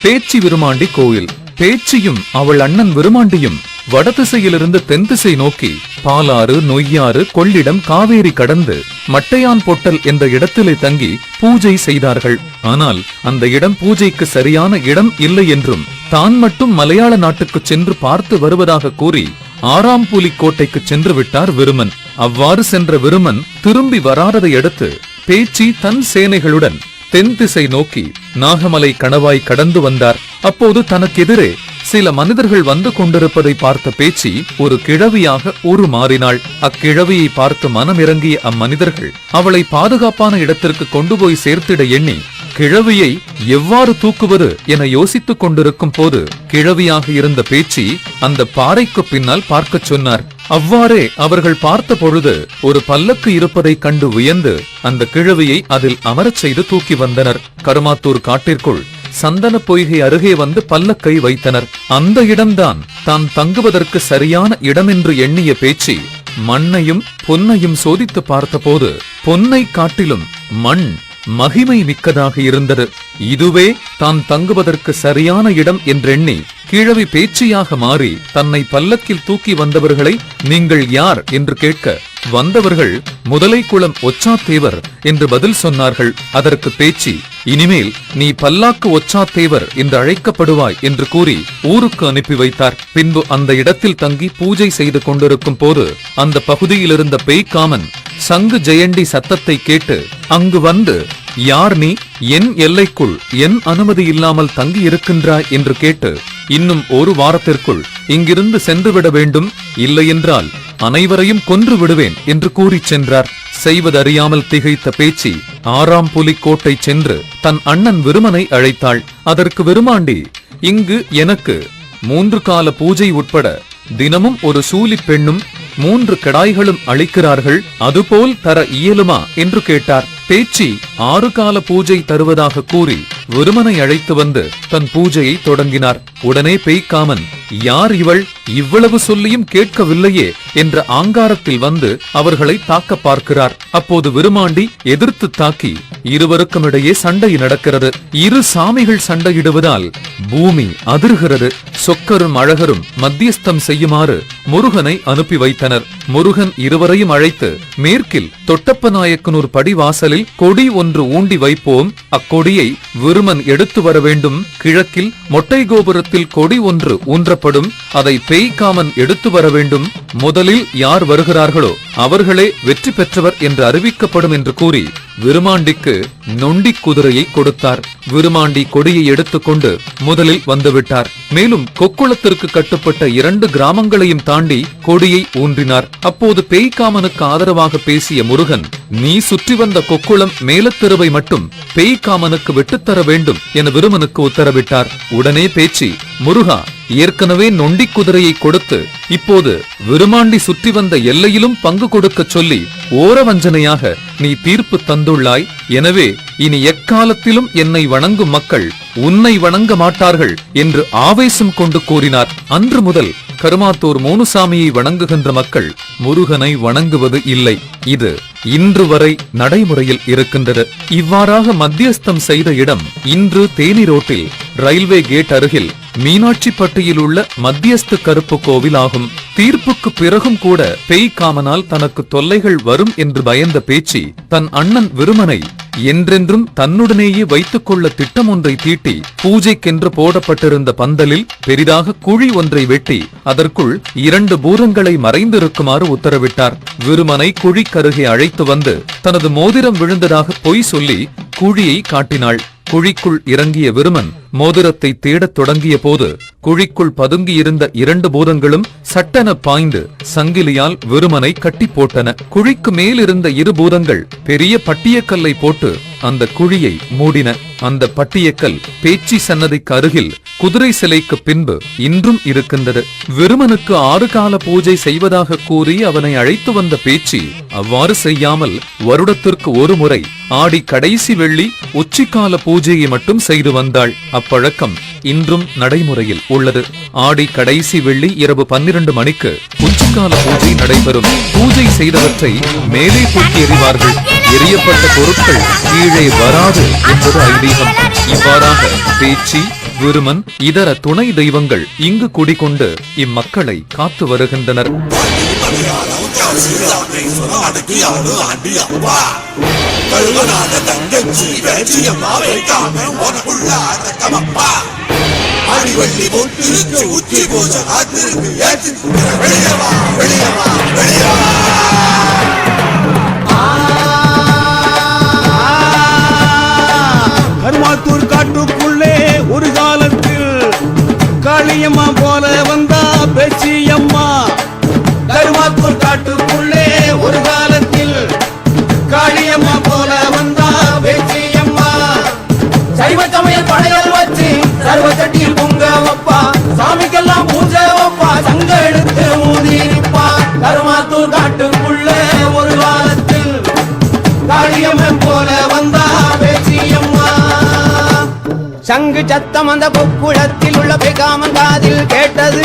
பேச்சி விருமாண்டி கோயில். பேச்சியும் அவள் அண்ணன் விருமாண்டியும் வடதிசையிலிருந்து தென் திசை நோக்கி பாலாறு, நொய்யாறு, கொள்ளிடம், காவேரி கடந்து மட்டையான் பொட்டல் என்ற இடத்திலே தங்கி பூஜை செய்தார்கள். ஆனால் அந்த இடம் பூஜைக்கு சரியான இடம் இல்லை என்றும் தான் மட்டும் மலையாள நாட்டுக்கு சென்று பார்த்து வருவதாக கூறி ஆறாம்புலிக்கோட்டைக்கு சென்று விட்டார் விருமன். அவ்வாறு சென்ற விருமன் திரும்பி வராததை அடுத்து பேச்சி தன் சேனைகளுடன் தென் திசை நோக்கி நாகமலை கணவாய் கடந்து வந்தார். அப்போது தனக்கு எதிரே சில மனிதர்கள் வந்து கொண்டிருப்பதை பார்த்த பேச்சி ஒரு கிழவியாக மாறினாள். அக்கிழவியை பார்த்து மனமிறங்கிய அம்மனிதர்கள் அவளை பாதுகாப்பான இடத்திற்கு கொண்டு போய் சேர்த்திட எண்ணி கிழவியை எவ்வாறு தூக்குவது என யோசித்துக் கொண்டிருக்கும் போது கிழவியாக இருந்த பேச்சி அந்த பாறைக்கு பின்னால் பார்க்க சொன்னார். அவ்வாறே அவர்கள் பார்த்த பொழுது ஒரு பல்லக்கு இருப்பதை கண்டு வியந்து அந்த கிழவியை அதில் அமரச் செய்து தூக்கி வந்தனர். கருமாத்தூர் காட்டிற்குள் சந்தன பொய்கை அருகே வந்து பல்லக்கை வைத்தனர். அந்த இடம்தான் தான் தங்குவதற்கு சரியான இடம் என்று எண்ணிய பேச்சி மண்ணையும் பொன்னையும் சோதித்து பார்த்தபோது பொன்னை காட்டிலும் மண் மகிமை மிக்கதாக இருந்தது. இதுவே தான் தங்குவதற்கு சரியான இடம் என்றெண்ணி கிழவி பேச்சியாக மாறி தன்னை பல்லக்கில் தூக்கி வந்தவர்களை நீங்கள் யார் என்று கேட்க வந்தவர்கள் முதலை குளம் ஒச்சாத்தேவர் என்று பதில் சொன்னார்கள். அதற்கு பேச்சி இனிமேல் நீ பல்லாக்கு ஒச்சாத்தேவர் என்று அழைக்கப்படுவாய் என்று கூறி ஊருக்கு அனுப்பி வைத்தார். பின்பு அந்த இடத்தில் தங்கி பூஜை செய்து கொண்டிருக்கும் போது அந்த பகுதியில் இருந்த பேய்காமன் சங்கு ஜெயண்டி சத்தத்தை கேட்டு அங்கு வந்து யார் நீ, என் எல்லைக்குள் என் அனுமதி இல்லாமல் தங்கி இருக்கின்றாய் என்று கேட்டு இன்னும் ஒரு வாரத்திற்குள் இங்கிருந்து சென்றுவிட வேண்டும், இல்லையென்றால் அனைவரையும் கொன்று விடுவேன் என்று கூறி சென்றார். செய்வதறியாமல் திகைத்த பேச்சி ஆறாம்புலிக்கோட்டை சென்று தன் அண்ணன் விருமனை அழைத்தாள். அதற்கு விருமாண்டி இங்கு எனக்கு 3 கால பூஜை உட்பட தினமும் ஒரு சூலி பெண்ணும் 3 கடாய்களும் அளிக்கிறார்கள், அதுபோல் தர இயலுமா என்று கேட்டார். பேச்சி 6 கால பூஜை தருவதாக கூறி விருமனை அழைத்து வந்து தன் பூஜையை தொடங்கினார். உடனே பேய்காமன் யார் இவள், இவ்வளவு சொல்லியும் கேட்கவில்லையே என்ற ஆங்காரத்தில் வந்து அவர்களை தாக்க பார்க்கிறார். அப்போது விருமாண்டி எதிர்த்து தாக்கி இருவருக்கும் இடையே சண்டை நடக்கிறது. இரு சாமிகள் சண்டையிடுவதால் பூமி அதிர்கிறது. சொக்கரும் அழகரும் மத்தியஸ்தம் செய்யுமாறு முருகனை அனுப்பி வைத்தனர். முருகன் இருவரையும் அழைத்து மேற்கில் தொட்டப்ப நாயக்கனூர் படிவாசலில் கொடி ஒன்று ஊண்டி வைப்போம், அக்கொடியை விருமன் எடுத்து வர வேண்டும். கிழக்கில் மொட்டை கோபுரத்தில் கொடி ஒன்று ஊன்றப்படும், அதை பேய்காமன் எடுத்து வர வேண்டும். முதலில் யார் வருகிறார்களோ அவர்களே வெற்றி பெற்றவர் என்று அறிவிக்கப்படும் என்று கூறி விருமாண்டிக்கு நொண்டி குதிரையை கொடுத்தார். விருமாண்டி கொடியை எடுத்துக்கொண்டு முதலில் வந்துவிட்டார். மேலும் கொக்குளத்திற்கு கட்டுப்பட்ட 2 கிராமங்களையும் தாண்டி கொடியை ஊன்றினார். அப்போது பேய்காமனுக்கு ஆதரவாக பேசிய முருகன் நீ சுற்றி வந்த கொக்குளம் மேலத்தெருவை மட்டும் பேய்காமனுக்கு விட்டுத்தர வேண்டும் என விருமனுக்கு உத்தரவிட்டார். உடனே பேச்சி முருகா, ஏற்கனவே நொண்டி குதிரையை கொடுத்து இப்போது விருமாண்டி சுற்றி வந்த எல்லையிலும் பங்கு கொடுக்க சொல்லி ஓரவஞ்சனையாக நீ தீர்ப்பு தந்துள்ளாய். எனவே இனி எக்காலத்திலும் என்னை வணங்கும் மக்கள் உன்னை வணங்க மாட்டார்கள் என்று ஆவேசம் கொண்டு கூறினார். அன்று முதல் கருமாத்தூர் மூனுசாமியை வணங்குகின்ற மக்கள் முருகனை வணங்குவது இல்லை. இது இன்று வரை நடைமுறையில் இருக்கின்றது. இவ்வாறாக மத்தியஸ்தம் செய்த இடம் இன்று தேனி ரோட்டில் ரயில்வே கேட் அருகில் மீனாட்சிப்பட்டியில் உள்ள மத்தியஸ்து கருப்பு கோவில் ஆகும். தீர்ப்புக்கு பிறகும் கூட பேய்காமனால் தனக்கு தொல்லைகள் வரும் என்று பயந்த பேச்சி தன் அண்ணன் விருமனை என்றென்றும் தன்னுடனேயே வைத்துக் கொள்ள திட்டம் ஒன்றை தீட்டி பூஜைக்கென்று போடப்பட்டிருந்த பந்தலில் பெரிதாக குழி ஒன்றை வெட்டி அதற்குள் 2 பூதங்களை மறைந்திருக்குமாறு உத்தரவிட்டார். விருமனை குழிக்கருகே அழைத்து வந்து தனது மோதிரம் விழுந்ததாக பொய் சொல்லி குழியை காட்டினாள். குழிக்குள் இறங்கிய விருமன் மோதிரத்தை தேடத் தொடங்கிய போது குழிக்குள் பதுங்கியிருந்த 2 பூதங்களும் சட்டென பாய்ந்து சங்கிலியால் விருமனை கட்டி போட்டன. குழிக்கு மேல் இருந்த 2 பூதங்கள் பெரிய பட்டியக்கல்லை போட்டு அந்த குழியை மூடின. அந்த பட்டியக்கல் பேச்சி சன்னதிக்கு அருகில் குதிரை சிலைக்கு பின்பு இன்றும் இருக்கின்றது. விருமனுக்கு 6 கால பூஜை செய்வதாக கூறி அவனை அழைத்து வந்த பேச்சி அவ்வாறு செய்யாமல் வருடத்திற்கு ஒரு முறை ஆடி கடைசி வெள்ளி உச்சிக்கால பூஜையை மட்டும் செய்து வந்தாள். அப்பழக்கம் இன்றும் நடைமுறையில் உள்ளது. ஆடி கடைசி வெள்ளி இரவு 12 மணிக்கு உச்சிக்கால பூஜை நடைபெறும். பூஜை செய்தவற்றை மேலே தூக்கி எறிவார்கள். எரியப்பட்ட பொருட்கள் கீழே வராது என்பது ஐதீகம். இவ்வாறாக பேச்சி விருமன் இதர துணை தெய்வங்கள் இங்கு குடிகொண்டு இம்மக்களை காத்து வருகின்றனர். கருமாத்தூர் காட்டுக்குள்ளே ஒரு காலத்தில் காளியம்மா போல வந்தா பேச்சியம்மா. கருமாத்தூர் காட்டுக்குள்ளே ஒரு காலத்தில் காளியம்மா போல வந்தா பேச்சியம்மா. சைவ சமய படையல் வச்சு சர்வ சட்டியில் பொங்க வைப்பா, சாமிக்கெல்லாம் பூஜை வைப்பா, சங்க எடுத்து ஊதி நிப்பா. கருமாத்தூர் காட்டுக்குள்ளே ஒரு காலத்தில் காளியம்மன் போல வந்தா பேச்சியம்மா. சங்கு சத்தம் அந்த பொக்குளத்தில் உள்ள பேகாமன் காதில் கேட்டது.